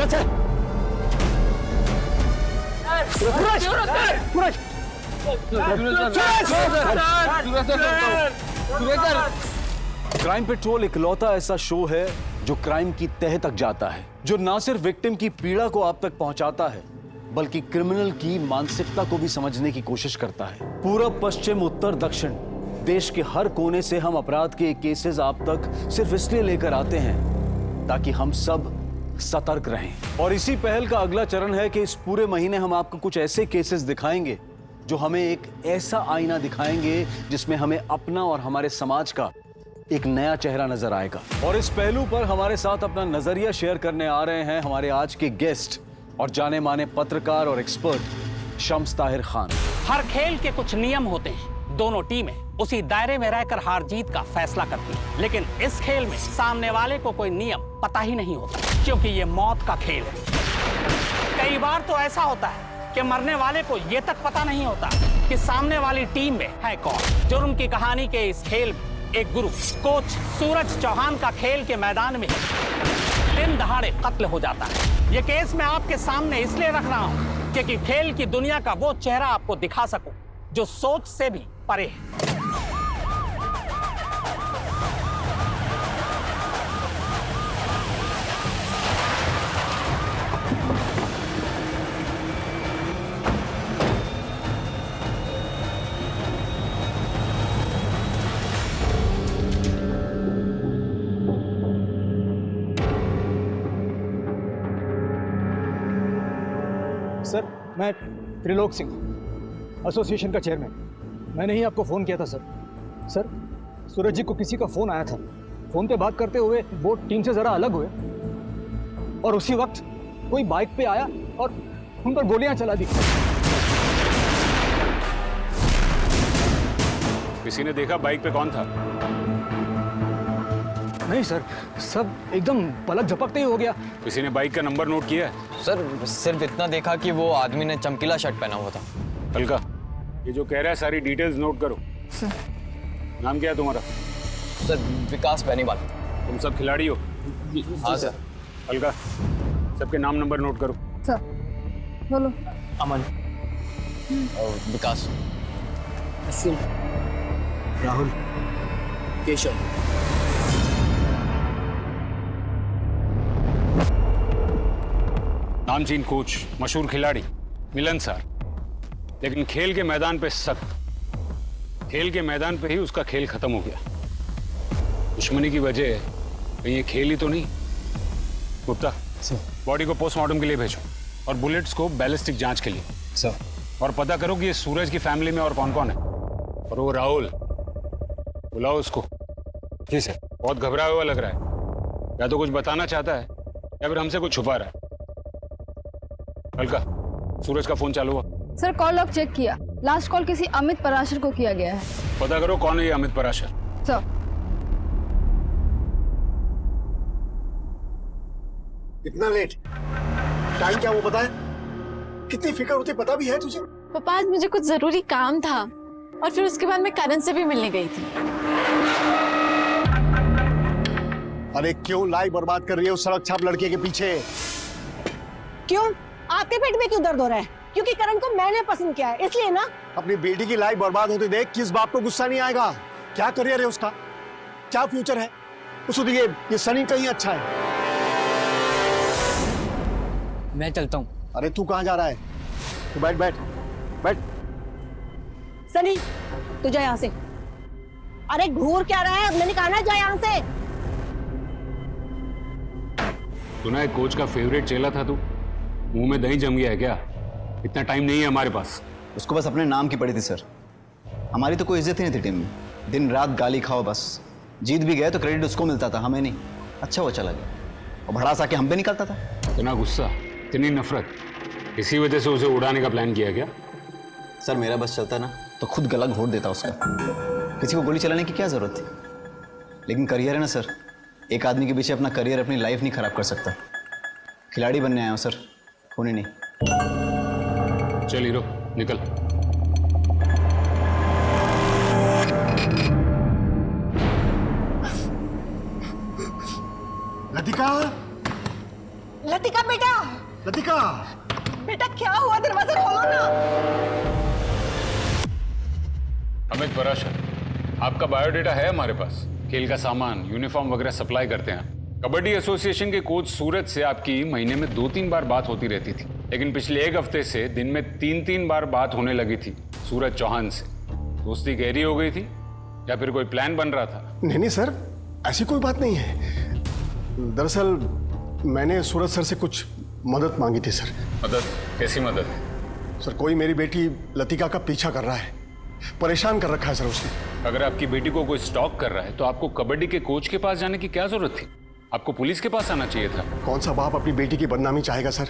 सूरज sir, सूरज, सूरज, crime petrol इकलौता ऐसा show है जो क्राइम की तह तक जाता है, जो ना सिर्फ विक्टिम की पीड़ा को आप तक पहुंचाता है बल्कि क्रिमिनल की मानसिकता को भी समझने की कोशिश करता है। पूरब, पश्चिम, उत्तर, दक्षिण, देश के हर कोने से हम अपराध के केसेस आप तक सिर्फ इसलिए लेकर आते हैं ताकि हम सब सतर्क रहें। और इसी पहल का अगला चरण है कि इस पूरे महीने हम आपको कुछ ऐसे केसेस दिखाएंगे जो हमें एक ऐसा आईना दिखाएंगे जिसमें हमें अपना और हमारे समाज का एक नया चेहरा नजर आएगा। और इस पहलू पर हमारे साथ अपना नजरिया शेयर करने आ रहे हैं हमारे आज के गेस्ट और जाने माने पत्रकार और एक्सपर्ट शम्स ताहिर खान। हर खेल के कुछ नियम होते हैं, दोनों टीमें उसी दायरे में रहकर हार जीत का फैसला करती हैं। लेकिन इस खेल में सामने वाले को कोई नियम पता ही नहीं होता, क्योंकि ये मौत का खेल है। कई बार तो ऐसा होता है कि मरने वाले को ये तक पता नहीं होता कि सामने वाली टीम में है कौन। जुर्म की कहानी के इस खेल में एक गुरु कोच सूरज चौहान का खेल के मैदान में दिन दहाड़े कत्ल हो जाता है। ये केस मैं आपके सामने इसलिए रख रहा हूँ क्योंकि खेल की दुनिया का वो चेहरा आपको दिखा सकूं जो सोच से भी परे है। सर, मैं त्रिलोक सिंह, एसोसिएशन का चेयरमैन। मैंने ही आपको फ़ोन किया था सर। सर, सूरज जी को किसी का फ़ोन आया था। फ़ोन पे बात करते हुए वो टीम से ज़रा अलग हुए और उसी वक्त कोई बाइक पे आया और उन पर गोलियां चला दी। किसी ने देखा बाइक पे कौन था? नहीं सर, सब एकदम पलक झपकते ही हो गया। किसी ने बाइक का नंबर नोट किया है? सर, सिर्फ इतना देखा कि वो आदमी ने चमकीला शर्ट पहना हुआ था। अलका, ये जो कह रहा है सारी डिटेल्स नोट करो। सर। नाम क्या है तुम्हारा? सर, विकास बेनीवाल। तुम सब खिलाड़ी हो? हाँ सर। अलका, सबके नाम नंबर नोट करो। सर, बोलो। अमन, और विकास, असीम, राहुल, केशव। नामचीन कोच, मशहूर खिलाड़ी, मिलनसार, लेकिन खेल के मैदान पे सख्त। खेल के मैदान पे ही उसका खेल खत्म हो गया। दुश्मनी की वजह कहीं ये खेल ही तो नहीं। गुप्ता, बॉडी को पोस्टमार्टम के लिए भेजो और बुलेट्स को बैलिस्टिक जांच के लिए। सर। और पता करो कि ये सूरज की फैमिली में और कौन कौन है। और वो राहुल, बुलाओ उसको। जी सर। बहुत घबराया हुआ लग रहा है, या तो कुछ बताना चाहता है या फिर हमसे कुछ छुपा रहा है। अलका, सूरज का फोन चालू हुआ? सर, कॉल लॉग चेक किया। लास्ट कॉल किसी अमित पराशर को किया गया है। पता करो कौन है ये अमित पराशर। सर। इतना लेट? टाइम क्या वो पता है? कितनी फिक्र होती पता भी है तुझे? पापा, आज मुझे कुछ जरूरी काम था और फिर उसके बाद मैं करण से भी मिलने गई थी। अरे क्यों लाइफ बर्बाद कर रही है उस सड़क छाप लड़के के पीछे? क्यों? आपके पेट में क्यों दर्द हो रहा है? क्योंकि करण को मैंने पसंद किया है, इसलिए ना। अपनी बेटी की लाइफ बर्बाद होते देख किस बाप को गुस्सा नहीं आएगा? क्या करियर है उसका, क्या फ्यूचर है उसको? ये सनी कहीं अच्छा है। मैं चलता हूँ। अरे तू कहाँ जा रहा है? तू बैठ बैठ बैठ। सनी, तू जा यहाँ से। अरे घूर क्या रहा है? मैंने कहा ना जा यहाँ से। सुना है कोच का फेवरेट चेला था तू? मुंह में दही जम गया है क्या? इतना टाइम नहीं है हमारे पास। उसको बस अपने नाम की पड़ी थी सर। हमारी तो कोई इज्जत ही नहीं थी टीम में। दिन रात गाली खाओ बस। जीत भी गए तो क्रेडिट उसको मिलता था, हमें नहीं। अच्छा वो चला गया और भड़ास आके हम पे निकलता था। इतना गुस्सा, इतनी नफरत, इसी वजह से उसे उड़ाने का प्लान किया क्या? सर मेरा बस चलता ना तो खुद गला घोट देता उसका। किसी को गोली चलाने की क्या जरूरत थी? लेकिन करियर है ना सर, एक आदमी के पीछे अपना करियर, अपनी लाइफ नहीं खराब कर सकता। खिलाड़ी बनने आया हूँ सर, होने नहीं। चल हीरो, निकल। लतिका, लतिका बेटा, लतिका, बेटा क्या हुआ? दरवाजा खोलो ना। अमित पराशर, आपका बायोडेटा है हमारे पास। खेल का सामान, यूनिफॉर्म वगैरह सप्लाई करते हैं। कबड्डी एसोसिएशन के कोच सूरज से आपकी महीने में 2-3 बार बात होती रहती थी, लेकिन पिछले 1 हफ्ते से दिन में 3-3 बार बात होने लगी थी सूरज चौहान से। दोस्ती गहरी हो गई थी या फिर कोई प्लान बन रहा था? नहीं नहीं सर, ऐसी कोई बात नहीं है। दरअसल मैंने सूरज सर से कुछ मदद मांगी थी सर। मदद? कैसी मदद? सर कोई मेरी बेटी लतिका का पीछा कर रहा है, परेशान कर रखा है सर उसने। अगर आपकी बेटी को कोई स्टॉक कर रहा है तो आपको कबड्डी के कोच के पास जाने की क्या जरूरत थी? आपको पुलिस के पास आना चाहिए था। कौन सा बाप अपनी बेटी की बदनामी चाहेगा सर?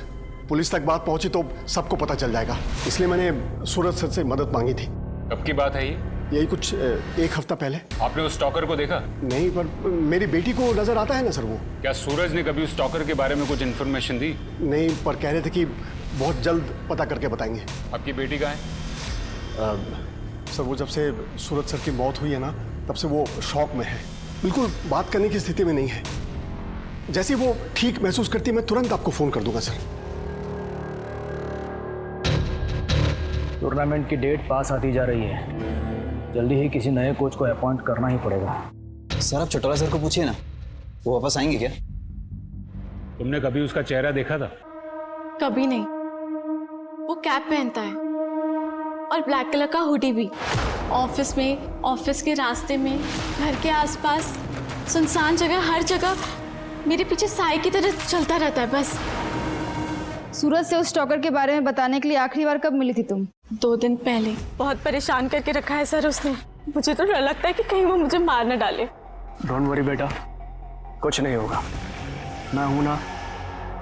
पुलिस तक बात पहुंची तो सबको पता चल जाएगा, इसलिए मैंने सूरज सर से मदद मांगी थी। कब की बात है ये? यही कुछ 1 हफ्ता पहले। आपने उस स्टॉकर को देखा? नहीं, पर मेरी बेटी को नजर आता है ना सर वो। क्या सूरज ने कभी उस स्टॉकर के बारे में कुछ इन्फॉर्मेशन दी? नहीं, पर कह रहे थे कि बहुत जल्द पता करके बताएंगे। आपकी बेटी कहाँ है? सर वो जब से सूरज सर की मौत हुई है ना, तब से वो शॉक में है, बिल्कुल बात करने की स्थिति में नहीं है। जैसे वो ठीक महसूस करती है मैं तुरंत आपको फोन कर दूंगा सर। टूर्नामेंट की डेट पास आती जा रही है, जल्दी ही किसी नए कोच को अपॉइंट करना ही पड़ेगा। सर आप चौटाला सर को पूछिए ना, वो वापस आएंगे क्या? तुमने कभी उसका चेहरा देखा था? कभी नहीं। वो कैप पहनता है और ब्लैक कलर का हुडी भी। ऑफिस में, ऑफिस के रास्ते में, घर के आसपास, सुनसान जगह, हर जगह मेरे पीछे साए की तरह चलता रहता है बस। सूरज से उस स्टॉकर के बारे में बताने के लिए आखिरी बार कब मिली थी तुम? 2 दिन पहले। बहुत परेशान करके रखा है सर उसने। मुझे तो डर लगता है कि कहीं वो मुझे मार न डाले। डोंट वरी बेटा, कुछ नहीं होगा, मैं हूं ना।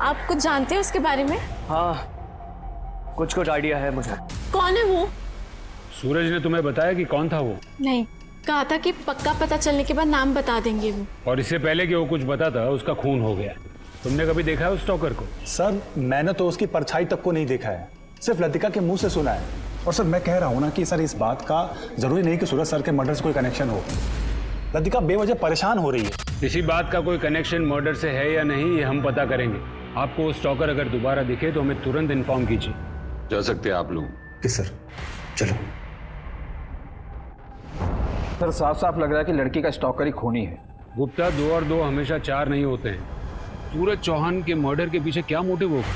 आप कुछ जानते हैं उसके बारे में? हाँ, कुछ आइडिया है मुझे। कौन है वो? सूरज ने तुम्हें बताया कि कौन था वो? नहीं, कहा था कि पक्का पता चलने के बाद नाम बता देंगे वो। और इससे पहले कि वो कुछ बताता उसका खून हो गया। तुमने कभी देखा है उस स्टॉकर को? सर मैंने तो उसकी परछाई तक को नहीं देखा है, सिर्फ लतिका के मुंह से सुना है। और सर मैं कह रहा हूं ना कि सर इस बात का जरूरी नहीं कि सूरज सर के मर्डर से कोई कनेक्शन हो। लतिका बेवजह परेशान हो रही है। इसी बात का कोई कनेक्शन मर्डर से है या नहीं ये हम पता करेंगे। आपको वो स्टॉकर अगर दोबारा दिखे तो हमें तुरंत इन्फॉर्म कीजिए। जा सकते हैं आप लोग। किस सर, चलो। सर साफ साफ लग रहा है कि लड़की का स्टॉकर ही खूनी है। गुप्ता, 2 और 2 हमेशा 4 नहीं होते हैं। सूरज चौहान के मर्डर के पीछे क्या मोटिव होगा?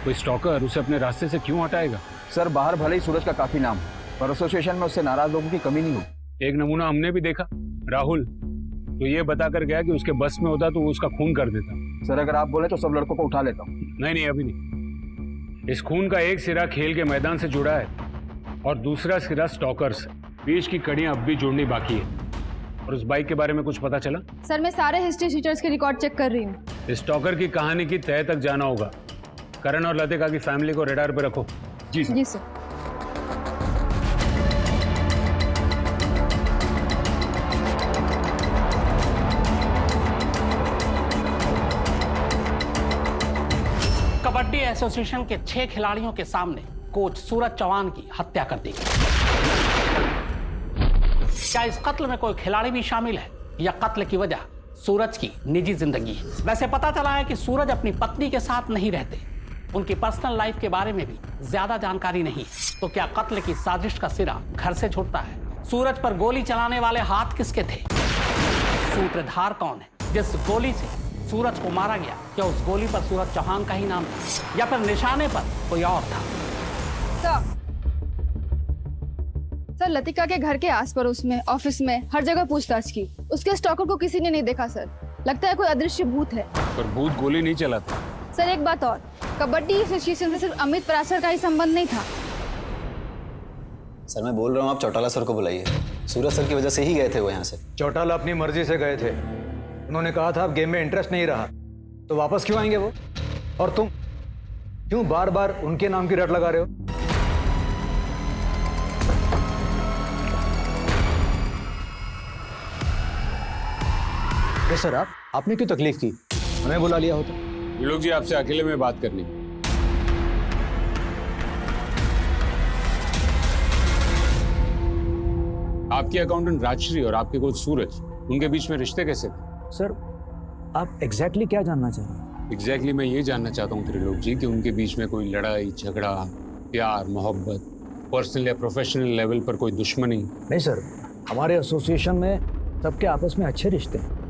कोई स्टॉकर उसे अपने रास्ते से क्यों हटाएगा? सर बाहर भले ही सूरज का काफी नाम है, पर एसोसिएशन में उससे नाराज लोगों की कमी नहीं होगी। एक नमूना हमने भी देखा, राहुल तो ये बताकर गया कि उसके बस में होता तो वो उसका खून कर देता। सर अगर आप बोले तो सब लड़कों को उठा लेता हूँ। नहीं, अभी नहीं। इस खून का एक सिरा खेल के मैदान से जुड़ा है और दूसरा सिरा स्टॉकर से। बीच की कड़ियां अब भी जोड़नी बाकी है। और उस बाइक के बारे में कुछ पता चला? सर मैं सारे हिस्ट्री शीटर्स के रिकॉर्ड चेक कर रही हूँ। इस स्टॉकर की कहानी की तह तक जाना होगा। करण और लतिका की फैमिली को रेडार पे रखो। जी सर। कबड्डी एसोसिएशन के 6 खिलाड़ियों के सामने कोच सूरज चौहान की हत्या कर दी गई। क्या इस कत्ल में कोई खिलाड़ी भी शामिल है या कत्ल की वजह सूरज की निजी जिंदगी है? वैसे पता चला है कि सूरज अपनी पत्नी के साथ नहीं रहते, उनकी पर्सनल लाइफ के बारे में भी ज्यादा जानकारी नहीं है। तो क्या कत्ल की साजिश का सिरा घर से छूटता है? सूरज पर गोली चलाने वाले हाथ किसके थे? सूत्रधार कौन है? जिस गोली से सूरज को मारा गया, क्या उस गोली पर सूरज चौहान का ही नाम था या फिर निशाने पर कोई और था? सर लतिका के घर के आस पड़ोस में, ऑफिस में, हर जगह पूछताछ की। उसके स्टॉकर को किसी ने नहीं देखा सर। लगता है कोई अदृश्य भूत है। पर भूत गोली नहीं चलाता। सर एक बात और, कबड्डी एसोसिएशन से सिर्फ अमित पराशर का ही संबंध नहीं था। सर मैं बोल रहा हूँ आप चौटाला सर को बुलाइए। सूरज सर की वजह से ही गए थे वो यहाँ से। चौटाला अपनी मर्जी से गए थे। उन्होंने कहा था अब गेम में इंटरेस्ट नहीं रहा, तो वापस क्यों आएंगे वो? और तुम क्यों बार बार उनके नाम की रट लगा रहे हो? सर आपने क्यों तकलीफ की? हमें बुला लिया होता। लोग जी आपसे अकेले में बात करनी। आपकी अकाउंटेंट राजश्री और आपके कोच सूरज, उनके बीच में रिश्ते कैसे थे? सर आप एग्जैक्टली क्या जानना चाह रहे हैं? एग्जैक्टली मैं ये जानना चाहता हूँ त्रिलोक जी कि उनके बीच में कोई लड़ाई झगड़ा, प्यार, मोहब्बत, पर्सनल या प्रोफेशनल लेवल पर कोई दुश्मनी? नहीं सर, हमारे एसोसिएशन में सबके आपस में अच्छे रिश्ते हैं।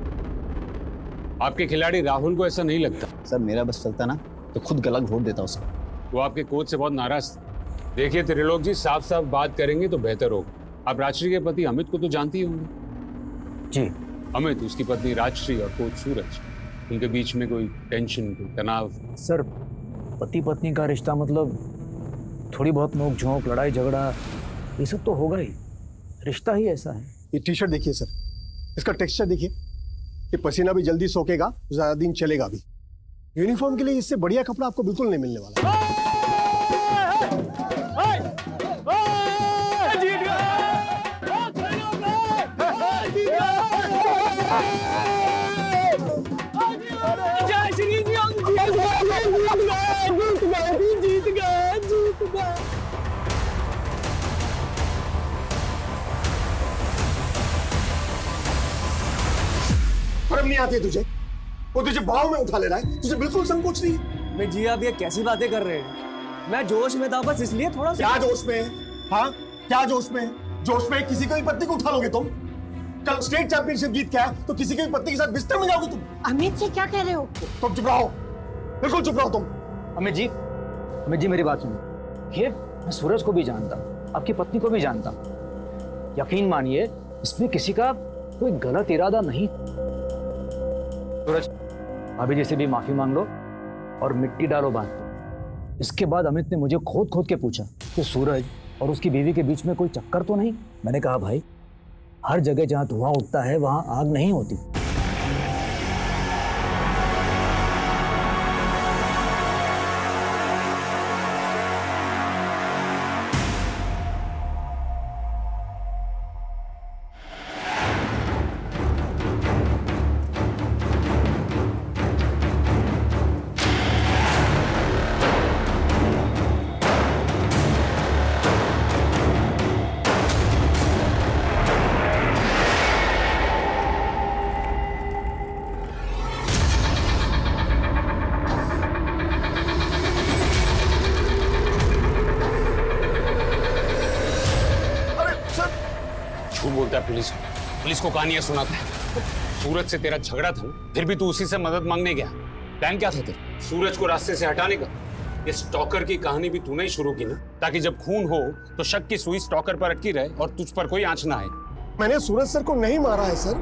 आपके खिलाड़ी राहुल को ऐसा नहीं लगता? सर मेरा बस चलता ना तो खुद गला घोट देता उसका। वो आपके कोच से बहुत नाराज थे। देखिए त्रिलोक जी, साफ साफ बात करेंगे तो बेहतर होगा। आप राजश्री के पति अमित को तो जानती ही होंगे। जी। अमित, उसकी पत्नी राजश्री और कोच सूरज, उनके बीच में कोई टेंशन, कोई तनाव? सर, पति पत्नी का रिश्ता मतलब थोड़ी बहुत नोक झोंक, लड़ाई झगड़ा, ये सब तो होगा ही। रिश्ता ही ऐसा है। ये टी शर्ट देखिए सर, इसका टेक्सचर देखिए, ये पसीना भी जल्दी सोखेगा, ज्यादा दिन चलेगा भी। यूनिफॉर्म के लिए इससे बढ़िया कपड़ा आपको बिल्कुल नहीं मिलने वाला। शर्म नहीं आती है तुझे? वो तुझे बाहों में उठा ले रहा है, तुझे बिल्कुल संकोच नहीं है। मैं जी आप ये कैसी बातें कर रहे हैं? मैं जोश में था बस, इसलिए थोड़ा सा। क्या जोश में है? हाँ, क्या जोश में है? जोश में किसी की भी पत्नी को उठा लोगे तुम? कल स्टेट चैंपियनशिप जीत के आए तो किसी की भी पत्नी के साथ बिस्तर में जाओगे तुम? अमित जी क्या कह रहे हो? तुम चुप रहो, बिल्कुल चुप रहो तुम। अमित जी मेरी बात सुनो। ये मैं सूरज को भी जानता हूँ, आपकी पत्नी को भी जानता हूँ। यकीन मानिए, इसमें किसी का कोई गलत इरादा नहीं। सूरज, भाभी जी से भी माफी मांग लो और मिट्टी डालो बात पे। इसके बाद अमित ने मुझे खोद के पूछा कि सूरज और उसकी बीवी के बीच में कोई चक्कर तो नहीं। मैंने कहा भाई, हर जगह जहां धुआं उठता है वहां आग नहीं होती। बोलता है पुलिस को कहानियां सुनाता है। सूरज से तेरा झगड़ा था, फिर भी तू उसी से मदद मांगने गया। प्लान क्या था तेरा? सूरज को रास्ते से हटाने का। ये स्टॉकर की कहानी भी तूने ही शुरू की ना, ताकि जब खून हो तो शक की सुई स्टॉकर पर अटकी रहे और तुझ पर कोई आंच ना आए। मैंने सूरज सर को नहीं मारा है सर,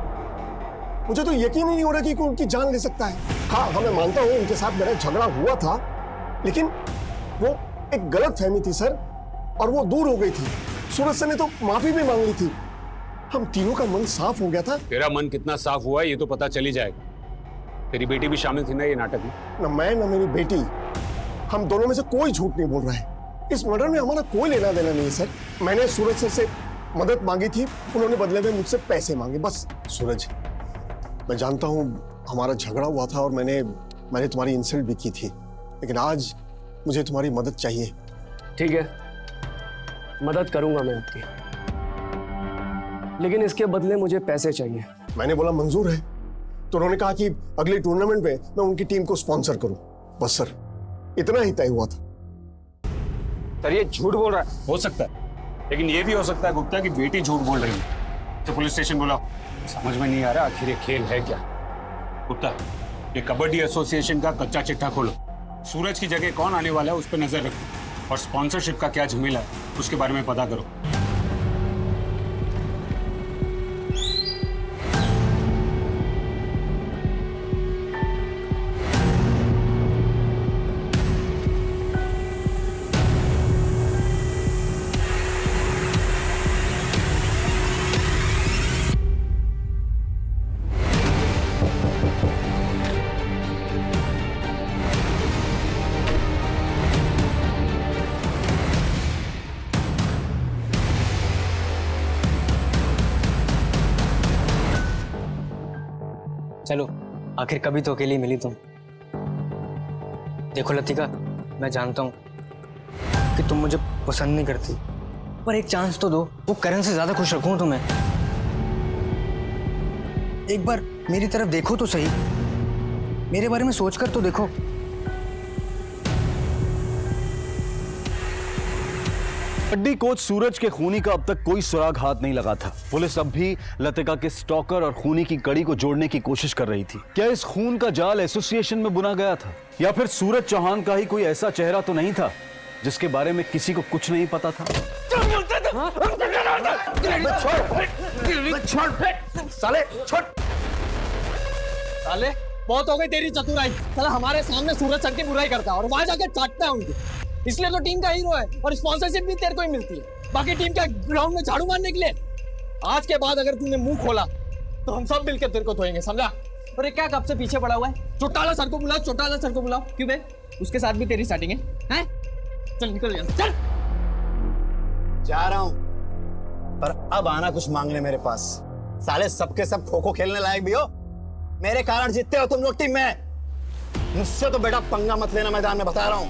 मुझे तो यकीन ही नहीं हो रहा कि कोई उनकी जान ले सकता है। हाँ, मैं मानता हूँ उनके साथ मेरा झगड़ा हुआ था, लेकिन वो एक गलत फहमी थी सर, और वो दूर हो गई थी। सूरज सर ने तो माफी भी मांग ली थी। हम तीनों का मन साफ हो गया था। तेरा मन कितना साफ हुआ ये तो पता चल ही जाएगा। तेरी बेटी भी शामिल थी ना ये नाटक में? न मैं न मेरी बेटी, हम दोनों में से कोई झूठ नहीं बोल रहा है। इस मर्डर में हमारा कोई लेना देना नहीं है सर। मैंने सूरज सर से मदद मांगी थी, उन्होंने बदले में मुझसे पैसे मांगे, बस। सूरज, मैं जानता हूँ हमारा झगड़ा हुआ था और मैंने तुम्हारी इंसल्ट भी की थी, लेकिन आज मुझे तुम्हारी मदद चाहिए। ठीक है, मदद करूंगा मैं आपकी, लेकिन इसके बदले मुझे पैसे चाहिए। मैंने बोला मंजूर है, तो उन्होंने कहा कि अगले टूर्नामेंट में मैं उनकी टीम को स्पॉन्सर करूं। बस सर, इतना ही तय हुआ था। सर ये झूठ बोल रहा है। हो सकता है, लेकिन ये भी हो सकता है गुप्ता की बेटी झूठ बोल रही है। तो पुलिस स्टेशन बुलाओ। समझ में नहीं आ रहा आखिर ये खेल है क्या। गुप्ता, ये कबड्डी एसोसिएशन का कच्चा चिट्ठा खोलो। सूरज की जगह कौन आने वाला है उस पर नजर रखो, और स्पॉन्सरशिप का क्या झमेला है उसके बारे में पता करो। चलो, आखिर कभी तो अकेली मिली तुम। देखो लतिका, मैं जानता हूँ कि तुम मुझे पसंद नहीं करती, पर एक चांस तो दो। वो करण से ज्यादा खुश रखूं तुम्हें। एक बार मेरी तरफ देखो तो सही। मेरे बारे में सोचकर तो देखो। कबड्डी कोच सूरज के खूनी का अब तक कोई सुराग हाथ नहीं लगा था। पुलिस अब भी लतिका के स्टॉकर और खूनी की कड़ी को जोड़ने की कोशिश कर रही थी। क्या इस खून का जाल एसोसिएशन में बुना गया था, या फिर सूरज चौहान का ही कोई ऐसा चेहरा तो नहीं था जिसके बारे में किसी को कुछ नहीं पता था? साले बहुत हो गई तेरी चतुराई। साला हमारे सामने सूरज सर की बुराई करता है और वहां जाके चाटता है उनकी। इसलिए तो टीम का हीरो है और स्पॉन्सरशिप भी तेरे को ही मिलती है, बाकी टीम का ग्राउंड में झाड़ू मारने के लिए। आज के बाद अगर तूने मुंह खोला तो हम सब मिलकर तेरे को धोएंगे, समझा? और ये क्या कब से पीछे पड़ा हुआ है? चौटाला सर को बुलाओ, चौटाला सर को बुलाओ। क्यों बे, उसके साथ भी तेरी सेटिंग है? हैं? चल निकल यहाँ, चल। जा रहा हूं, पर अब आना कुछ मांगने मेरे पास। साले सबके सब खो खो खेलने लायक भी हो, मेरे कारण जीतते हो तुम लोग टीम में। मुझसे तो बेटा पंगा मत लेना, मैदान में बता रहा हूं,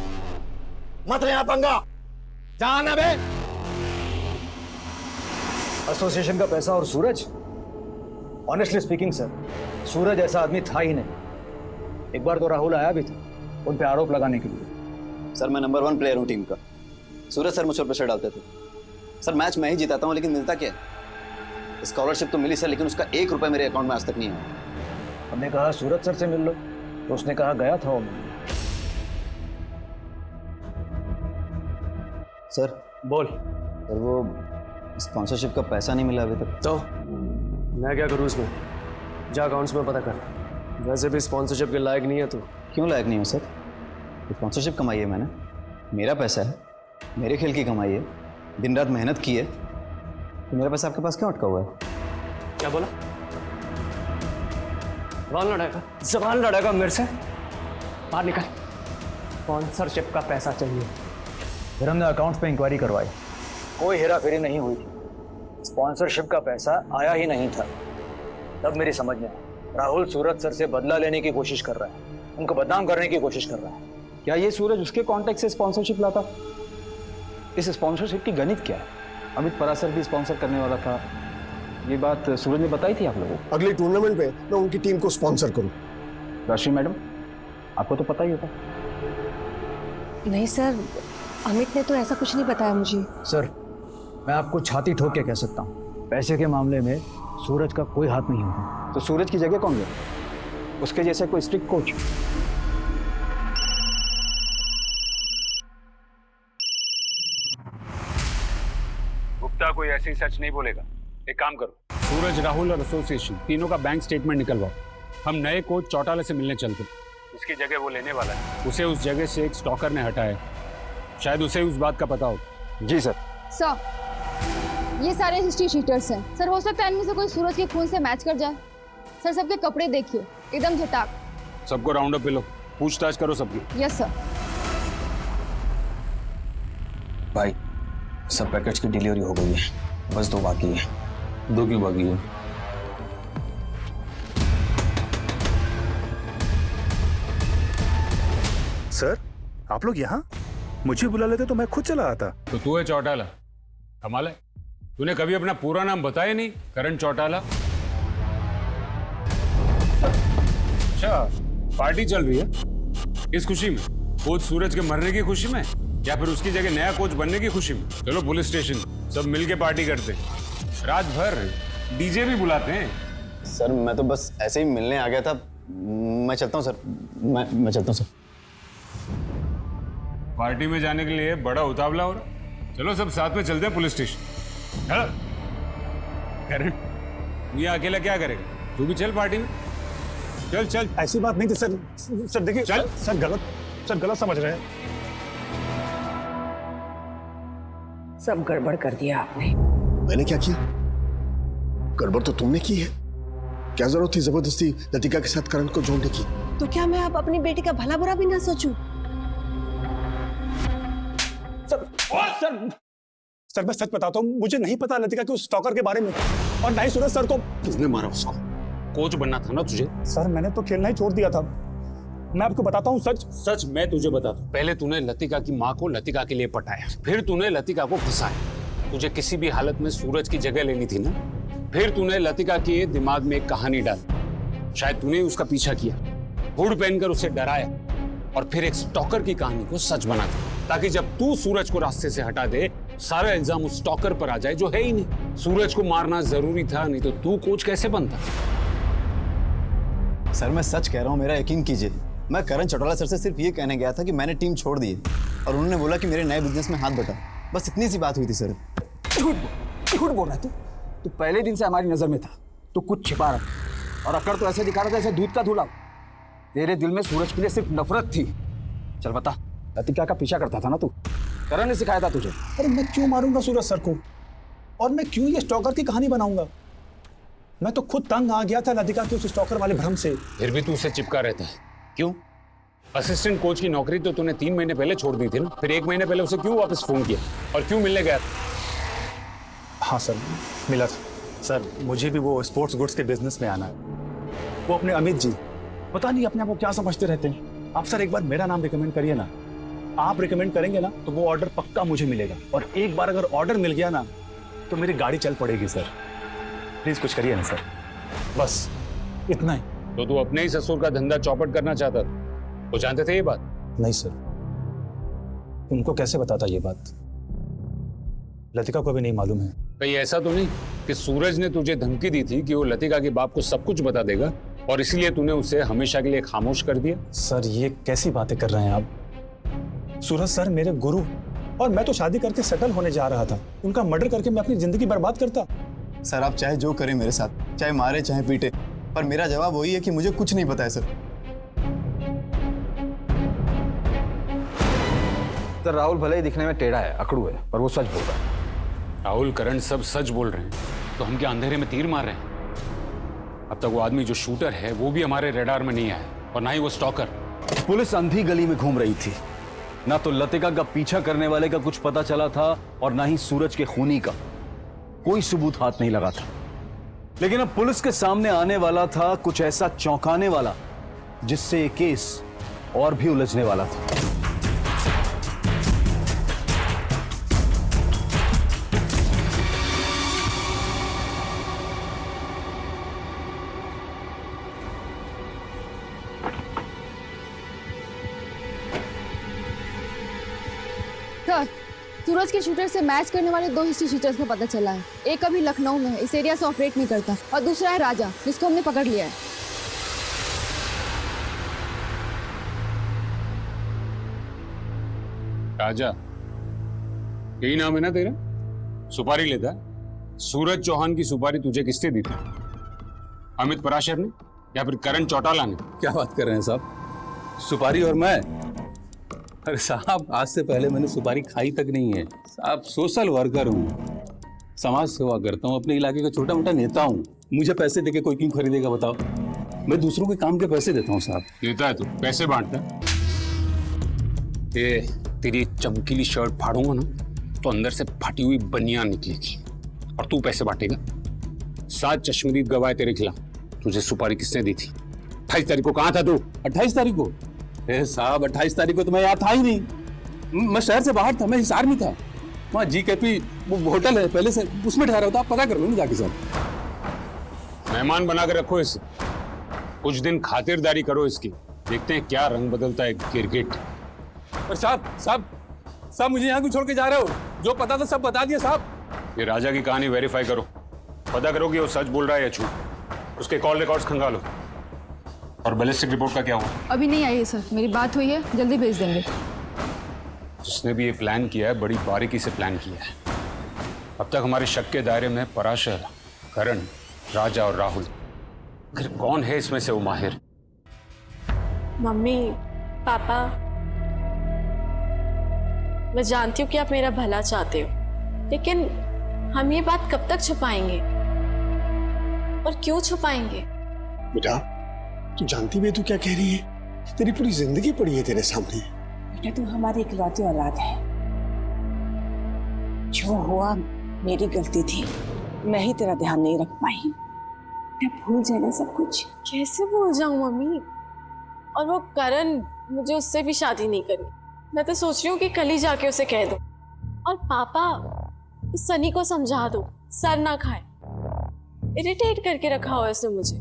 मत लेना पंगा। जाना बे। एसोसिएशन का पैसा और सूरज, ऑनेस्टली स्पीकिंग सर, सूरज ऐसा आदमी था ही नहीं। एक बार तो राहुल आया भी था उन पे आरोप लगाने के लिए। सर मैं नंबर 1 प्लेयर हूं टीम का। सूरज सर मुझ पर प्रेशर डालते थे। सर मैच मैं ही जिताता हूं, लेकिन मिलता क्या? स्कॉलरशिप तो मिली सर, लेकिन उसका 1 रुपया मेरे अकाउंट में आज तक नहीं है। हमने कहा सूरज सर से मिल लो, तो उसने कहा गया था वो। सर बोल। सर वो स्पॉन्सरशिप का पैसा नहीं मिला अभी तक। तो मैं क्या करूँ उसमें? जा अकाउंट्स में पता कर। वैसे भी स्पॉन्सरशिप के लायक नहीं है तू। क्यों लायक नहीं हूँ सर? स्पॉन्सरशिप कमाई है मैंने, मेरा पैसा है, मेरे खेल की कमाई है, दिन रात मेहनत की है, तो मेरा पैसा आपके पास क्यों अटका हुआ है? क्या बोला? जबान लड़ेगा मेरे से? बाहर निकल। स्पॉन्सरशिप का पैसा चाहिए। फिर हमने अकाउंट्स पे इंक्वायरी करवाई, कोई हेराफेरी नहीं हुई थी, स्पॉन्सरशिप का पैसा आया ही नहीं था। तब मेरी समझ में आया, राहुल सूरज सर से बदला लेने की कोशिश कर रहा है, उनको बदनाम करने की कोशिश कर रहा है। क्या ये सूरज उसके कॉन्टेक्ट से स्पॉन्सरशिप लाता? इस स्पॉन्सरशिप की गणित क्या है? अमित परासर भी स्पॉन्सर करने वाला था, ये बात सूरज ने बताई थी आप लोगों को? अगली टूर्नामेंट में मैं उनकी टीम को स्पॉन्सर करूं। राशि मैडम, आपको तो पता ही होगा। नहीं सर, अमित ने तो ऐसा कुछ नहीं बताया मुझे। सर मैं आपको छाती ठोक के कह सकता हूँ, पैसे के मामले में सूरज का कोई हाथ नहीं होगा। तो सूरज की जगह कौन ले? उसके जैसे कोई स्ट्रिक्ट कोच। गुप्ता कोई ऐसी सच नहीं बोलेगा। एक काम करो, सूरज, राहुल और एसोसिएशन तीनों का बैंक स्टेटमेंट निकलवाओ। हम नए कोच चौटाला से मिलने चलते। उसकी जगह वो लेने वाला है। उसे उस जगह से एक स्टॉकर ने हटाया, शायद उसे उस बात का पता हो। जी सर। सर ये सारे हिस्ट्री शीटर्स हैं सर, हो सकता है इनमें से कोई सूरज के खून से मैच कर जाए। सर सबके कपड़े देखिए, एकदम झटाक। सबको राउंड अप पे लो, पूछताछ करो सबकी। Yes sir. भाई सब पैकेट्स की डिलीवरी हो गई है, बस 2 बाकी है। 2 क्यों बाकी है? सर आप लोग यहाँ? मुझे बुला लेते तो मैं खुद चला आता। तो तू है चौटाला? कमाल है, तूने कभी अपना पूरा नाम बताया नहीं। करण चौटाला। अच्छा, पार्टी चल रही है इस खुशी में? कोच सूरज के मरने की खुशी में, या फिर उसकी जगह नया कोच बनने की खुशी में? चलो पुलिस स्टेशन, सब मिलके पार्टी करते हैं, रात भर डीजे भी बुलाते हैं। सर मैं तो बस ऐसे ही मिलने आ गया था, मैं चलता हूँ सर। मैं चलता हूँ सर। पार्टी में जाने के लिए बड़ा उतावला हो रहा। चलो सब साथ में चलते हैं पुलिस स्टेशन। चलो। करण तू ये अकेला क्या करेगा? तू भी चल पार्टी में, चल चल। ऐसी बात नहीं थी सर। सर देखिए, चल। सर गलत समझ रहे हैं। सब गड़बड़ कर दिया आपने। मैंने क्या किया? गड़बड़ तो तुमने की है। क्या जरूरत थी जबरदस्ती लतिका के साथ करण को जोड़ने की? तो क्या मैं अब अपनी बेटी का भला बुरा भी ना सोचूं? सर मैं सच बताता हूँ, मुझे नहीं पता लतिका के उस स्टॉकर के बारे में, और ना ही सूरज सर को। तुमने मारा उसको? कोच बनना था ना तुझे? सर मैंने तो खेलना ही छोड़ दिया था। मैं आपको बताता हूँ सच मैं तुझे बताता हूँ। पहले तूने लतिका की माँ को लतिका के लिए पटाया, फिर तूने लतिका को फंसाया। तुझे किसी भी हालत में सूरज की जगह लेनी थी ना। फिर तूने लतिका के दिमाग में एक कहानी डाली, शायद तूने उसका पीछा किया। हुड पहनकर उसे डराया और फिर एक स्टॉकर की कहानी को सच बना दिया, ताकि जब तू सूरज को रास्ते से हटा दे, सारा इल्जाम उस स्टॉकर पर आ जाए जो है ही नहीं। सूरज को मारना जरूरी था, नहीं तो तू कोच कैसे बनता? सर मैं सच कह रहा हूँ, मेरा यकीन कीजिए। मैं करण चौटाला सर से सिर्फ ये कहने गया था कि मैंने टीम छोड़ दी है और उन्होंने बोला कि मेरे नए बिजनेस में हाथ बटा। बस इतनी सी बात हुई थी सर। झूठ बोल रहा है तू पहले दिन से हमारी नजर में था, तू कुछ छिपा रहा और अकड़ तो ऐसे दिखा रहा था जैसे दूध का धुला। तेरे दिल में सूरज के लिए सिर्फ नफरत थी। चल बता, लतिका का पीछा करता था ना तू? करण ने सिखाया था तुझे? अरे मैं क्यों मारूंगा सूरज सर को, और मैं क्यों ये स्टॉकर की कहानी बनाऊंगा? मैं तो खुद तंग आ गया था लतिका के उस स्टॉकर वाले भ्रम से। फिर भी तू उसे चिपका रहता है, क्यों? असिस्टेंट कोच की नौकरी तो तूने 3 महीने पहले छोड़ दी थी ना, फिर 1 महीने पहले उसे क्यों वापस फोन किया और क्यों मिलने गया? हाँ सर, मिला था। सर मुझे भी वो स्पोर्ट्स गुड्स के बिजनेस में आना है। वो अपने अमित जी पता नहीं अपने आप को क्या समझते रहते हैं। आप सर एक बार मेरा नाम रिकमेंड करिए ना, आप रिकमेंड करेंगे ना तो वो ऑर्डर पक्का मुझे मिलेगा, और एक बार अगर ऑर्डर मिल गया ना तो मेरी गाड़ी चल पड़ेगी। सर प्लीज कुछ करिए ना सर, बस इतना ही। तो तू अपने ही ससुर का धंधा चौपट करना चाहता था? वो जानते थे ये बात? नहीं सर, उनको कैसे बताता ये बात? लतिका को भी नहीं मालूम है। कहीं ऐसा तो नहीं कि सूरज ने तुझे धमकी दी थी कि वो लतिका के बाप को सब कुछ बता देगा और इसलिए तूने उसे हमेशा के लिए खामोश कर दिया? सर ये कैसी बातें कर रहे हैं आप? सूरज सर मेरे गुरु, और मैं तो शादी करके सेटल होने जा रहा था। उनका मर्डर करके मैं अपनी जिंदगी बर्बाद करता? सर आप चाहे जो करें मेरे साथ, चाहे मारे चाहे पीटे, पर मेरा जवाब वही है कि मुझे कुछ नहीं पता है सर। सर राहुल भले ही दिखने में टेढ़ा है, अकड़ू है, पर वो सच बोल रहा है। राहुल करण सब सच बोल रहे हैं, तो हम क्या अंधेरे में तीर मार रहे हैं? अब तक वो आदमी जो शूटर है वो भी हमारे रेडार में नहीं आया, और ना ही वो स्टॉकर। पुलिस अंधी गली में घूम रही थी, ना तो लतिका का पीछा करने वाले का कुछ पता चला था और ना ही सूरज के खूनी का कोई सबूत हाथ नहीं लगा था। लेकिन अब पुलिस के सामने आने वाला था कुछ ऐसा चौंकाने वाला जिससे ये केस और भी उलझने वाला था। सर, सूरज के शूटर से मैच करने वाले 2 हिस्ट्री शूटर्स का पता चला है। एक अभी लखनऊ में है, इस एरिया से ऑपरेट नहीं करता, और दूसरा है राजा, जिसको हमने पकड़ लिया है। राजा, यही नाम है ना तेरा? सुपारी लेता? सूरज चौहान की सुपारी तुझे किसने दी थी? अमित पराशर ने या फिर करण चौटाला ने? क्या बात कर रहे हैं साहब? सुपारी और मैं? अरे साहब, आज से पहले मैंने सुपारी खाई तक नहीं है साहब। सोशल वर्कर हूँ, समाज सेवा करता हूँ, अपने इलाके का छोटा मोटा नेता हूँ। मुझे पैसे देके कोई क्यों खरीदेगा बताओ? मैं दूसरों के काम के पैसे देता हूँ साहब। देता है तू, पैसे बांटता? ये तेरी चमकीली शर्ट फाड़ूंगा ना तो अंदर से फटी हुई बनियान निकलेगी, और तू पैसे बांटेगा? 7 चश्मदीद गवाह तेरे खिलाफ। तुझे सुपारी किसने दी थी? 28 तारीख को कहाँ था तू? 28 तारीख को? अरे साहब 28 तारीख को तो मैं यहाँ था ही नहीं। मैं शहर से बाहर था, मैं हिसार में था। वहाँ GKP वो होटल है पहले से, उसमें ठहरा होता। आप पता कर लो ना जाके सर। मेहमान बना कर रखो इसे, कुछ दिन खातिरदारी करो इसकी, देखते हैं क्या रंग बदलता है गिरगिट। पर साहब मुझे यहाँ क्यों छोड़ के जा रहे हो? जो पता था सब बता दिया साहब। ये राजा की कहानी वेरीफाई करो, पता करो कि वो सच बोल रहा है या झूठ। उसके कॉल रिकॉर्ड्स खंगालो। और बैलिस्टिक रिपोर्ट का क्या हुआ? अभी नहीं आई है सर, मेरी बात हुई है, जल्दी भेज देंगे। जिसने भी ये प्लान किया है बड़ी बारीकी से प्लान किया है। अब तक हमारे शक के दायरे में पराशर, करण, राजा और राहुल। आखिर कौन है इसमें से वो माहिर? मम्मी, पापा, मैं जानती हूँ कि आप मेरा भला चाहते हो, लेकिन हम ये बात कब तक छुपाएंगे और क्यों छुपाएंगे? बेटा तू जानती भी है तू क्या कह रही है? तेरी पूरी जिंदगी पड़ी है तेरे सामने। बेटा तू हमारी इकलौती औलाद है। जो हुआ मेरी गलती थी, मैं ही तेरा ध्यान नहीं रख पाई। बेटा भूल जाना सब कुछ। कैसे भूल जाऊं मम्मी? और वो करण, मुझे उससे भी शादी नहीं करनी। मैं तो सोच रही हूँ कि कल ही जाके उसे कह दूं। और पापा, उस सनी को समझा दो, सर ना खाए। इरिटेट करके रखा हुआ है उसने मुझे।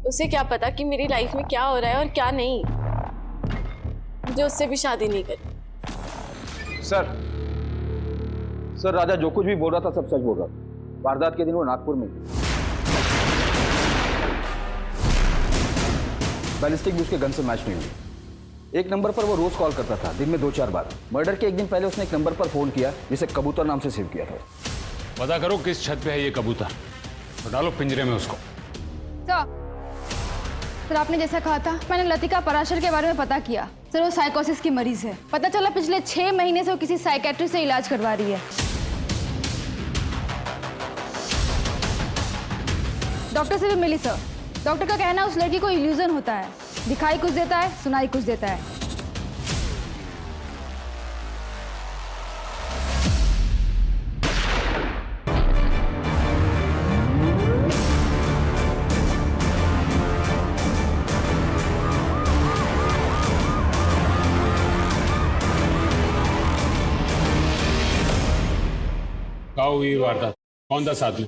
उसे क्या पता कि मेरी लाइफ में क्या हो रहा है और क्या नहीं। मुझे उससे भी शादी नहीं करनी। सर राजा जो कुछ भी बोल रहा था सब सच बोल रहा था। वारदात के दिन वो नागपुर में बैलिस्टिक भी उसके गन से मैच नहीं हुई। एक नंबर पर वो रोज कॉल करता था, दिन में 2-4 बार। मर्डर के एक दिन पहले उसने एक नंबर पर फोन किया जिसे कबूतर नाम से सेव किया था। पता करो किस छत पे है ये कबूतर, तो डालो पिंजरे में उसको। सर आपने जैसा कहा था, मैंने लतिका पराशर के बारे में पता किया। सर वो साइकोसिस की मरीज है। पता चला पिछले 6 महीने से वो किसी साइकेट्रिस्ट से इलाज करवा रही है। डॉक्टर से भी मिली सर। डॉक्टर का कहना है उस लड़की को इल्यूजन होता है, दिखाई कुछ देता है, सुनाई कुछ देता है। कहाँ हुई वारदात? कौन था साथ में?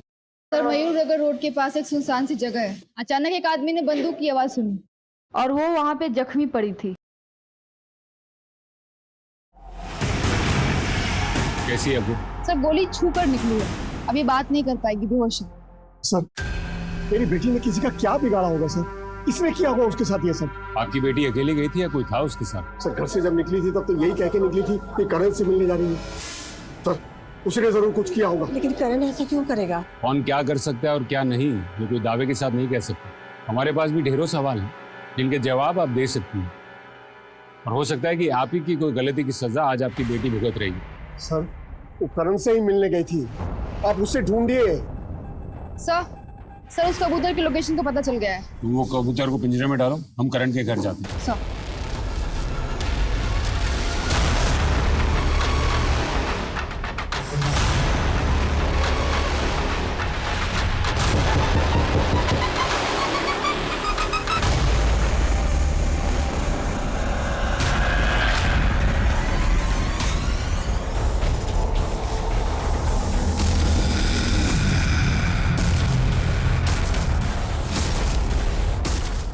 सर मयूर नगर रोड के पास एक सुनसान सी जगह है। अचानक एक आदमी ने बंदूक की आवाज सुनी और वो वहां पे जख्मी पड़ी थी। कैसी है वो? सर गोली छू कर निकली है, अभी बात नहीं कर पाएगी, बेहोश है। सर मेरी बेटी ने किसी का क्या बिगाड़ा होगा सर? इसने किया होगा उसके साथ ये सब। आपकी बेटी अकेली गई थी या कोई था उसके साथ? सर घर से जब निकली थी तब तो यही कह के निकली थी कि करण से मिलने जा रही है। सर उसने जरूर कुछ किया होगा। लेकिन करण ऐसा क्यों करेगा? कौन क्या कर सकता है और क्या नहीं, ये कोई दावे के साथ नहीं कह सकते। हमारे पास भी ढेरों सवाल हैं जिनके जवाब आप दे सकती हैं, और हो सकता है कि आप ही की कोई गलती की सजा आज आपकी बेटी भुगत रही है। सर वो करण से ही मिलने गई थी, आप उससे ढूंढिए। सर उस कबूतर की लोकेशन को पता चल गया है। तुम वो कबूतर को पिंजरे में डालो, हम करण के घर जाते हैं। सर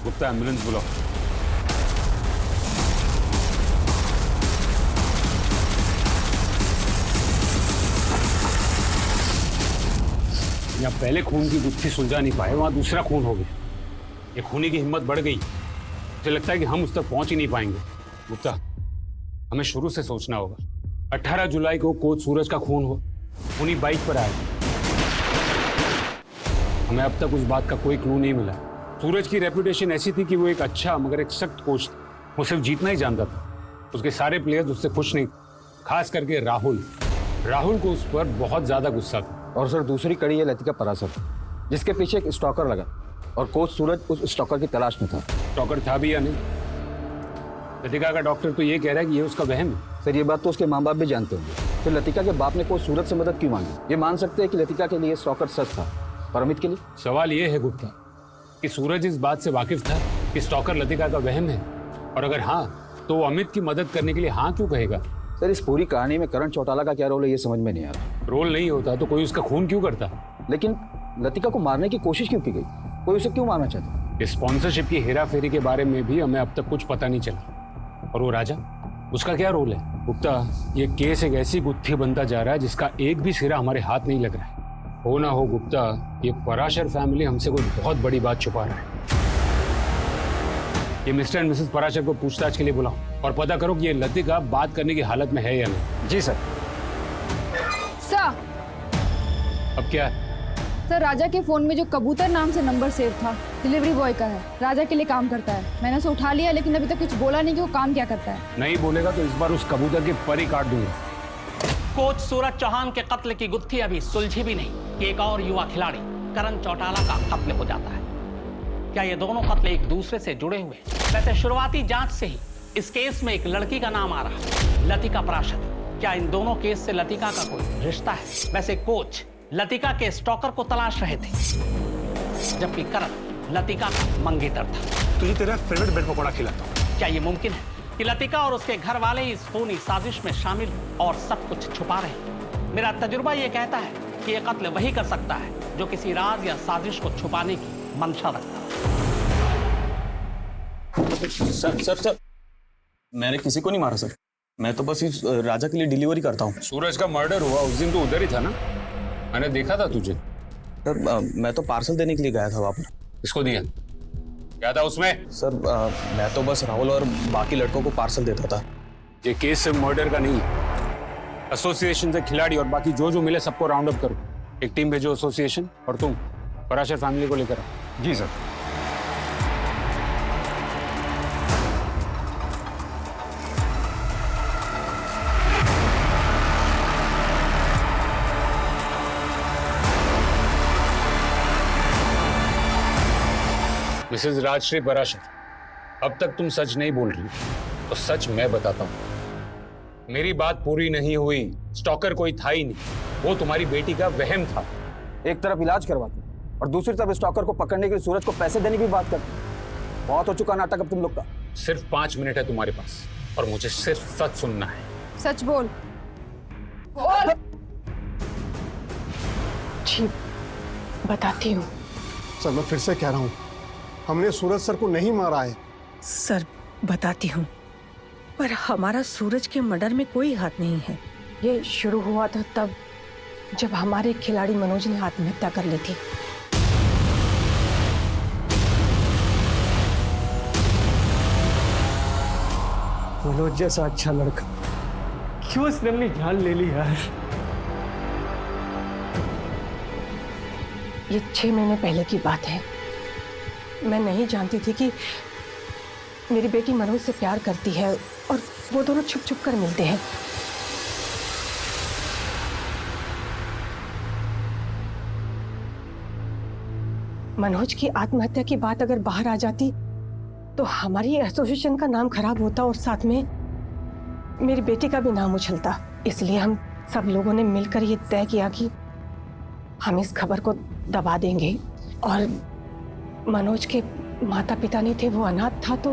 गुप्ता एम्बुलेंस बुलाओ। यहाँ पहले खून की गुत्थी सुलझा नहीं पाए, वहां दूसरा खून हो गया। ये खूनी की हिम्मत बढ़ गई। मुझे लगता है कि हम उस तक पहुंच ही नहीं पाएंगे। गुप्ता हमें शुरू से सोचना होगा। 18 जुलाई को कोच सूरज का खून हो, खूनी बाइक पर आया। हमें अब तक उस बात का कोई क्लू नहीं मिला। सूरज की रेपुटेशन ऐसी थी कि वो एक अच्छा मगर एक सख्त कोच था। वो सिर्फ जीतना ही जानता था। उसके सारे प्लेयर्स उससे खुश नहीं, खास करके राहुल को उस पर बहुत ज्यादा गुस्सा था। और सर दूसरी कड़ी है लतिका पराशर, जिसके पीछे एक स्टॉकर लगा, और कोच सूरज उस स्टॉकर की तलाश में था। स्टॉकर था भी या नहीं? लतिका का डॉक्टर तो ये कह रहा है कि ये उसका वहम है। सर ये बात तो उसके माँ बाप भी जानते होंगे। तो लतिका के बाप ने कोच सूरज से मदद क्यों मांगी? ये मान सकते हैं कि लतिका के लिए स्टॉकर सच था, पर अमित के लिए? सवाल ये है गुप्ता कि सूरज इस बात से वाकिफ था कि स्टॉकर लतिका का वहम है, और अगर हाँ तो वो अमित की मदद करने के लिए हाँ क्यों कहेगा? सर इस पूरी कहानी में करण चौटाला का क्या रोल है ये समझ में नहीं आ रहा। रोल नहीं होता तो कोई उसका खून क्यों करता? लेकिन लतिका को मारने की कोशिश क्यों की गई? कोई उसे क्यों मारना चाहता? स्पॉन्सरशिप की हेरा फेरी के बारे में भी हमें अब तक कुछ पता नहीं चला। और वो राजा, उसका क्या रोल है? गुप्ता ये केस एक ऐसी गुत्थी बनता जा रहा है जिसका एक भी सिरा हमारे हाथ नहीं लग रहा है। हो ना हो गुप्ता, ये पराशर फैमिली हमसे कोई बहुत बड़ी बात छुपा रहा है। ये मिस्टर एंड मिसेस पराशर को पूछताछ के लिए बुलाओ और पता करो कि ये लतिका बात करने की हालत में है या नहीं। जी सर। अब क्या है? सर राजा के फोन में जो कबूतर नाम से नंबर सेव था, डिलीवरी बॉय का है, राजा के लिए काम करता है। मैंने उसे उठा लिया, लेकिन अभी तक कुछ बोला नहीं कि वो काम क्या करता है। नहीं बोलेगा तो इस बार उस कबूतर की पर ही काट दूंगा। कोच सूरज चौहान के कत्ल की गुत्थी अभी सुलझी भी नहीं कि एक और युवा खिलाड़ी करण चौटाला का कत्ल हो जाता है। क्या ये दोनों कत्ल एक दूसरे से जुड़े हुए? वैसे शुरुआती जांच से ही इस केस में एक लड़की का नाम आ रहा है, लतिका पराशर। क्या इन दोनों केस से लतिका का कोई रिश्ता है? वैसे कोच लतिका के स्टॉकर को तलाश रहे थे, जबकि करण लतिका का मंगेतर था। तुझे तेरा फेवरेट ब्रेड पकौड़ा खिलाता हूँ। क्या ये मुमकिन है कि लतिका और उसके घर वाले इस खूनी साजिश में शामिल और सब कुछ छुपा रहे हैं? मेरा तजुर्बा ये कहता है कि ये कत्ल वही कर सकता है जो किसी राज या साजिश को छुपाने की मंशा रखता है। सर मैंने किसी को नहीं मारा सर। मैं तो बस इस राजा के लिए डिलीवरी करता हूँ। सूरज का मर्डर हुआ उस दिन तो उधर ही था ना, मैंने देखा था तुझे। सर मैं तो पार्सल देने के लिए गया था वहाँ पर। किसको दिया? क्या था उसमें? सर मैं तो बस राहुल और बाकी लड़कों को पार्सल देता था। ये केस सिर्फ मर्डर का नहीं है। एसोसिएशन से खिलाड़ी और बाकी जो जो मिले सबको राउंड अप करो। एक टीम भेजो एसोसिएशन, और तुम पराशर फैमिली को लेकर आओ। जी सर। मिसेज राजश्री पराशर, अब तक तुम सच नहीं बोल रही, तो सच मैं बताता हूं। मेरी बात पूरी नहीं हुई। स्टॉकर कोई था ही नहीं, वो तुम्हारी बेटी का वहम था। एक तरफ इलाज करवाते और दूसरी तरफ स्टॉकर को पकड़ने के लिए सूरज को पैसे देने की बात करते। बहुत हो चुका नाटक अब तुम लोग का। सिर्फ 5 मिनट है तुम्हारे पास और मुझे सिर्फ सच सुनना है। सच बोल। जी बताती हूँ। सर मैं फिर से कह रहा हूँ, हमने सूरज सर को नहीं मारा है। सर बताती हूँ, पर हमारा सूरज के मर्डर में कोई हाथ नहीं है। ये शुरू हुआ था तब जब हमारे खिलाड़ी मनोज ने आत्महत्या कर ली थी। मनोज जैसा अच्छा लड़का क्यों उसने अपनी जान ले ली यार? ये 6 महीने पहले की बात है। मैं नहीं जानती थी कि मेरी बेटी मनोज से प्यार करती है और वो दोनों छुप छुप कर मिलते हैं। मनोज की आत्महत्या की बात अगर बाहर आ जाती तो हमारी एसोसिएशन का नाम खराब होता और साथ में मेरी बेटी का भी नाम उछलता। इसलिए हम सब लोगों ने मिलकर ये तय किया कि हम इस खबर को दबा देंगे। और मनोज के माता पिता नहीं थे, वो अनाथ था, तो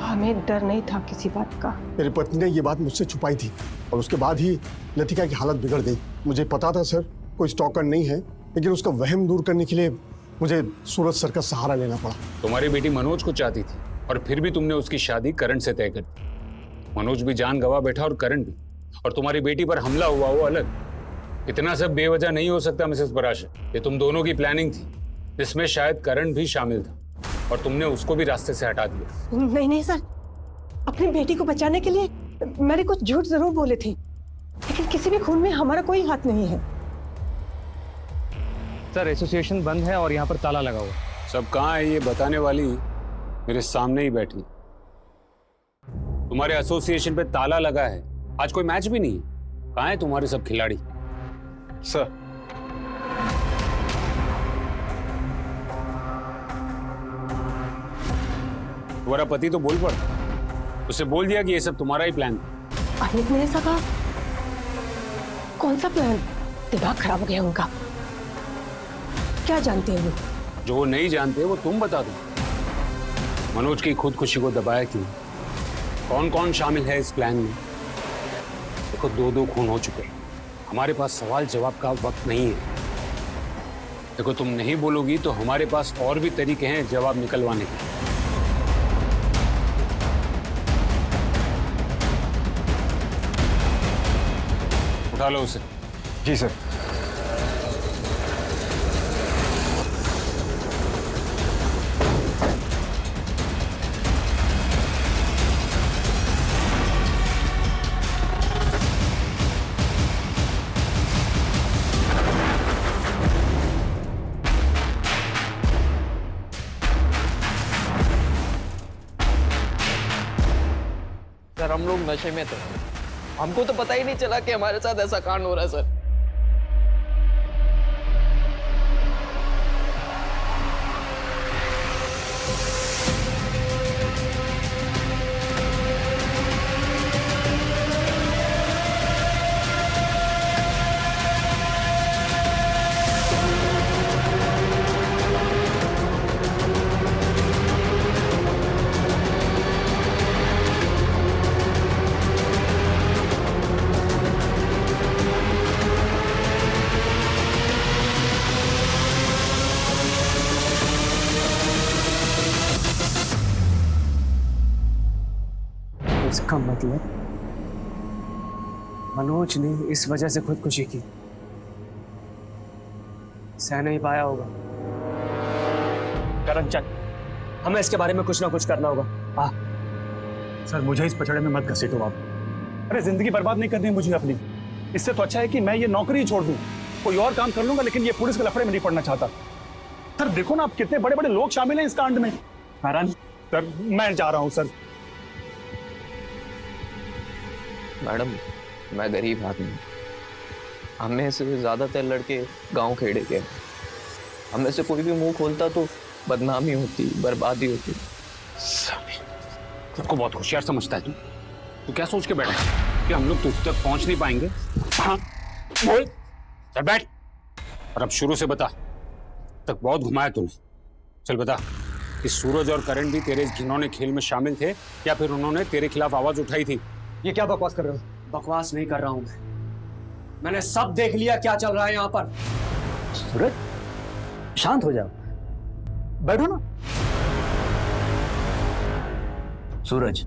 हमें डर नहीं था किसी बात का। मेरी पत्नी ने ये बात मुझसे छुपाई थी और उसके बाद ही लतिका की हालत बिगड़ गई। मुझे पता था सर कोई स्टॉकर नहीं है, लेकिन उसका वहम दूर करने के लिए मुझे सूरज सर का सहारा लेना पड़ा। तुम्हारी बेटी मनोज को चाहती थी और फिर भी तुमने उसकी शादी करण से तय कर दी। मनोज भी जान गवा बैठा और करण भी, और तुम्हारी बेटी पर हमला हुआ वो अलग। इतना सब बेवजह नहीं हो सकता मिसेस पराशर। ये तुम दोनों की प्लानिंग थी, जिसमें शायद करण भी शामिल था, और तुमने उसको भी रास्ते से हटा दिया। नहीं नहीं सर, अपनी बेटी को बचाने के लिए मैंने कुछ झूठ जरूर बोले थे, लेकिन किसी भी खून में हमारा कोई हाथ नहीं है। सर एसोसिएशन बंद है और यहाँ पर ताला लगा हुआ। सब कहाँ है ये बताने वाली मेरे सामने ही बैठी। तुम्हारे एसोसिएशन पे ताला लगा है, आज कोई मैच भी नहीं है। कहाँ है तुम्हारे सब खिलाड़ी? सर तुम्हारा पति तो बोल पड़, उसे बोल दिया कि ये सब तुम्हारा ही प्लान था। अमित ने ऐसा कहा? कौन सा प्लान? दिमाग खराब हो गया उनका। क्या जानते हैं वो? जो वो नहीं जानते वो तुम बता दो। मनोज की खुदकुशी को दबाया क्यों? कौन कौन शामिल है इस प्लान में? देखो 2-2 खून हो चुके हैं, हमारे पास सवाल जवाब का वक्त नहीं है। देखो तुम नहीं बोलोगी तो हमारे पास और भी तरीके हैं जवाब निकलवाने के। उठा लो उसे। जी सर। सर हम लोग नशे में थे, हमको तो पता ही नहीं चला कि हमारे साथ ऐसा कांड हो रहा है सर। इसका मतलब मनोज ने इस वजह से खुदकुशी की, सह नहीं पाया होगा। करण चल, हमें इसके बारे में कुछ ना कुछ करना होगा। हाँ सर, मुझे इस पचड़े में मत घसीटो आप। अरे जिंदगी बर्बाद नहीं करनी मुझे अपनी। इससे तो अच्छा है कि मैं ये नौकरी ही छोड़ दूं, कोई और काम कर लूंगा, लेकिन ये पुलिस के लफड़े में नहीं पड़ना चाहता। सर देखो ना, आप कितने बड़े बड़े लोग शामिल हैं इस कांड में। करण, सर मैं जा रहा हूं सर। मैडम, मैं गरीब आदमी, हमें से ज्यादातर लड़के गांव खेड़े के, हमें से कोई भी मुंह खोलता तो बदनामी होती, बर्बादी होती। खुद को बहुत होशियार समझता है तू क्या सोच के बैठा है कि हम लोग तुझ तक पहुंच नहीं पाएंगे? हाँ बोल, चल बैठ। और अब शुरू से बता, तक बहुत घुमाया तूने। चल बता कि सूरज और करण भी तेरे इस घिनौने खेल में शामिल थे या फिर उन्होंने तेरे खिलाफ आवाज उठाई थी? ये क्या बकवास कर रहे हो? बकवास नहीं कर रहा हूं मैंने सब देख लिया क्या चल रहा है यहाँ पर। सूरज, शांत हो जाओ, बैठो ना। सूरज,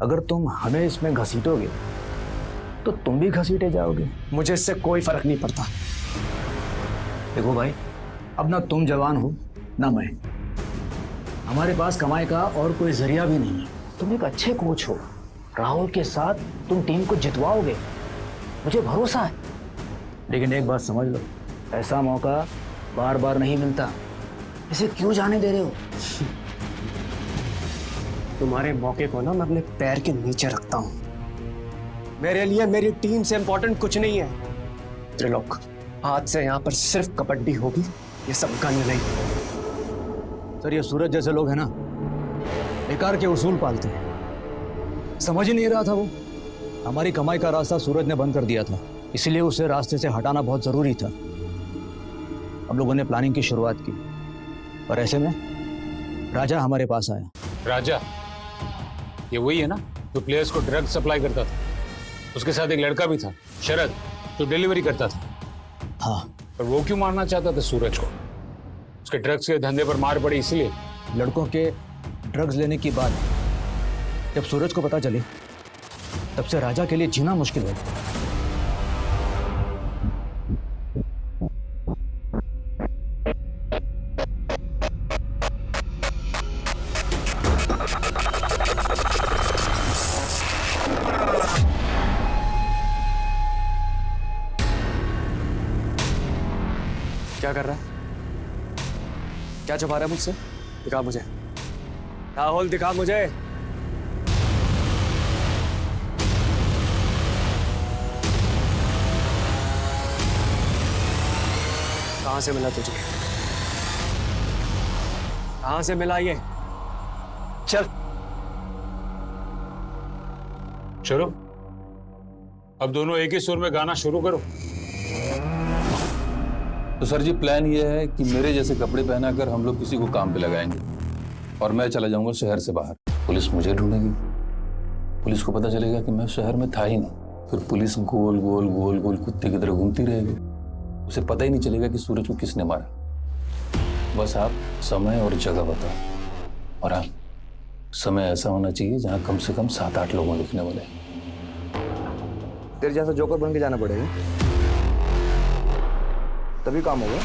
अगर तुम हमें इसमें घसीटोगे तो तुम भी घसीटे जाओगे। मुझे इससे कोई फर्क नहीं पड़ता। देखो भाई, अब ना तुम जवान हो ना मैं, हमारे पास कमाई का और कोई जरिया भी नहीं है। तुम एक अच्छे कोच हो, राहुल के साथ तुम टीम को जितवाओगे, मुझे भरोसा है। लेकिन एक बात समझ लो, ऐसा मौका बार बार नहीं मिलता, इसे क्यों जाने दे रहे हो? तुम्हारे मौके को ना मैं अपने पैर के नीचे रखता हूं। मेरे लिए मेरी टीम से इंपॉर्टेंट कुछ नहीं है। त्रिलोक, आज से यहाँ पर सिर्फ कबड्डी होगी, ये सब गन नहीं। सर, ये सूरज जैसे लोग हैं ना, बेकार के उसूल पालते हैं। समझ ही नहीं रहा था वो, हमारी कमाई का रास्ता सूरज ने बंद कर दिया था, इसलिए उसे रास्ते से हटाना बहुत जरूरी था। हम लोगों ने प्लानिंग की शुरुआत की, और ऐसे में राजा हमारे पास आया। राजा? ये वही है ना जो प्लेयर्स को ड्रग सप्लाई करता था? उसके साथ एक लड़का भी था, शरद, जो डिलीवरी करता था। हाँ। पर वो क्यों मारना चाहता था सूरज को? उसके ड्रग्स के धंधे पर मार पड़ी इसलिए? लड़कों के ड्रग्स लेने की बात जब सूरज को पता चली, तब से राजा के लिए जीना मुश्किल हो गया। क्या कर रहा है? क्या छुपा रहा है मुझसे? दिखा मुझे। राहुल, दिखा मुझे। कहां से मिला तुझे? कहां से मिला ये? चल चलो, अब दोनों एक ही सुर में गाना शुरू करो। तो सर जी, प्लान ये है कि मेरे जैसे कपड़े पहनाकर हम लोग किसी को काम पे लगाएंगे और मैं चला जाऊंगा शहर से बाहर। पुलिस मुझे ढूंढेगी, पुलिस को पता चलेगा कि मैं शहर में था ही नहीं। फिर पुलिस गोल गोल गोल गोल कुत्ते की तरह घूमती रहेगी, उसे पता ही नहीं चलेगा कि सूरज को किसने मारा। बस आप समय और जगह बताओ, और हाँ, समय ऐसा होना चाहिए जहाँ कम से कम 7-8 लोगों लिखने वाले। तेरे जैसा जोकर बन के जाना पड़ेगा, तभी काम होगा।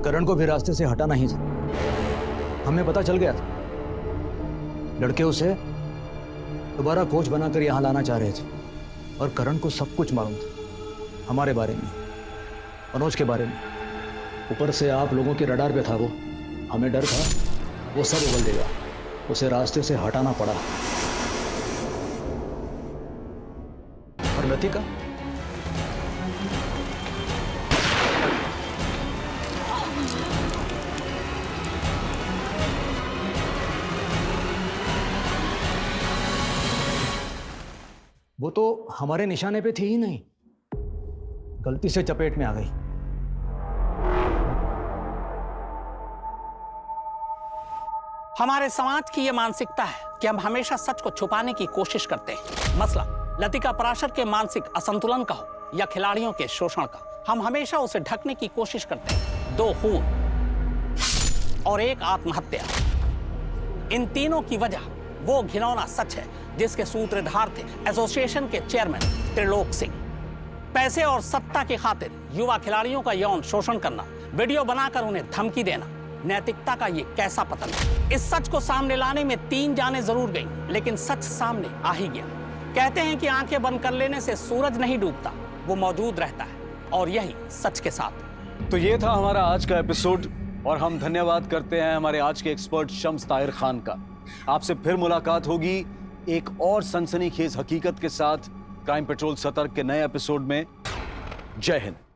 करण को भी रास्ते से हटाना ही था, हमें पता चल गया था। लड़के उसे दोबारा कोच बनाकर यहाँ लाना चाह रहे थे, और करण को सब कुछ मालूम था, हमारे बारे में, मनोज के बारे में। ऊपर से आप लोगों के रडार पे था वो, हमें डर था वो सब उगल देगा, उसे रास्ते से हटाना पड़ा। और लतिका, वो तो हमारे निशाने पे थी ही नहीं, गलती से चपेट में आ गई। हमारे समाज की यह मानसिकता है कि हम हमेशा सच को छुपाने की कोशिश करते हैं। मसला लतिका पराशर के मानसिक असंतुलन का हो या खिलाड़ियों के शोषण का, हम हमेशा उसे ढकने की कोशिश करते हैं। 2 खून और 1 आत्महत्या, इन तीनों की वजह वो घिनौना सच है जिसके सूत्रधार थे एसोसिएशन के चेयरमैन त्रिलोक सिंह। पैसे और सत्ता की खातिर युवा खिलाड़ियों का यौन शोषण करना, वीडियो बनाकर उन्हें धमकी देना, नैतिकता का ये कैसा पतन है। इस सच को सामने लाने में 3 जानें जरूर गईं, लेकिन सच सामने आ ही गया। कहते हैं कि आंखें बंद कर लेने से सूरज नहीं डूबता, वो मौजूद रहता है, और यही सच के साथ। तो ये था हमारा आज का एपिसोड, और हम धन्यवाद करते हैं हमारे आज के एक्सपर्ट शम्स ताहिर खान का। आपसे फिर मुलाकात होगी एक और सनसनीखेज हकीकत के साथ क्राइम पेट्रोल सतर्क के नए एपिसोड में। जय हिंद।